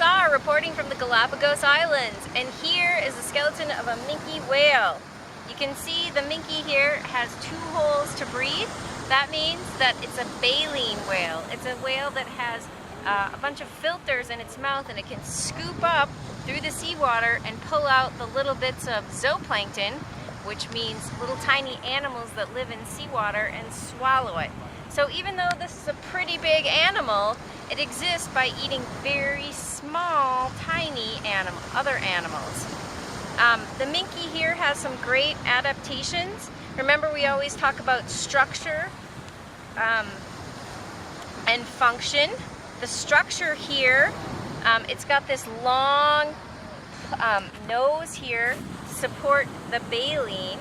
Miss R reporting from the Galapagos Islands, and here is the skeleton of a minke whale. You can see the minke here has 2 holes to breathe. That means that it's a baleen whale. It's a whale that has a bunch of filters in its mouth, and it can scoop up through the seawater and pull out the little bits of zooplankton, which means little tiny animals that live in seawater, and swallow it. So even though this is a pretty big animal, it exists by eating very small, tiny other animals. The minke here has some great adaptations. Remember, we always talk about structure and function. The structure here, it's got this long nose here to support the baleen.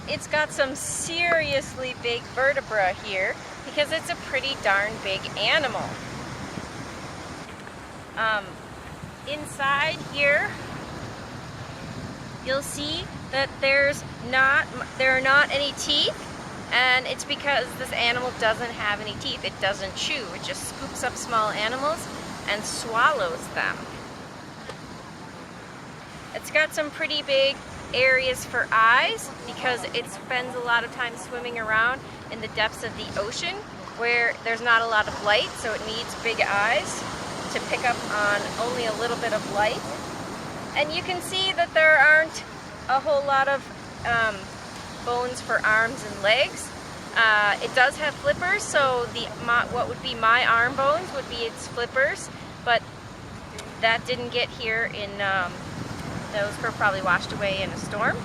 It's got some seriously big vertebra here because it's a pretty darn big animal. Inside here, you'll see that there are not any teeth, and it's because this animal doesn't have any teeth. It doesn't chew. It just scoops up small animals and swallows them. It's got some pretty big areas for eyes because it spends a lot of time swimming around in the depths of the ocean where there's not a lot of light, so it needs big eyes to pick up on only a little bit of light. And you can see that there aren't a whole lot of bones for arms and legs. It does have flippers, so what would be my arm bones would be its flippers, but that didn't get here in those were probably washed away in a storm.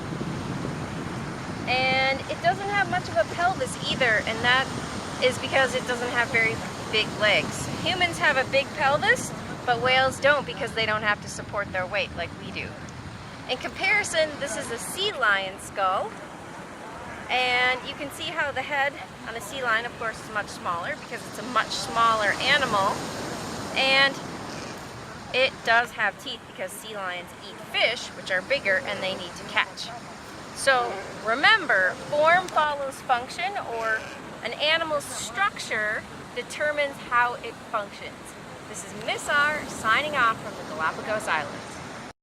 And it doesn't have much of a pelvis either, and that is because it doesn't have very big legs. Humans have a big pelvis, but whales don't because they don't have to support their weight like we do. In comparison, this is a sea lion skull, and you can see how the head on a sea lion, of course, is much smaller because it's a much smaller animal, and it does have teeth because sea lions eat fish, which are bigger, and they need to catch. So remember, form follows function, or an animal's structure determines how it functions. This is Miss R signing off from the Galapagos Islands.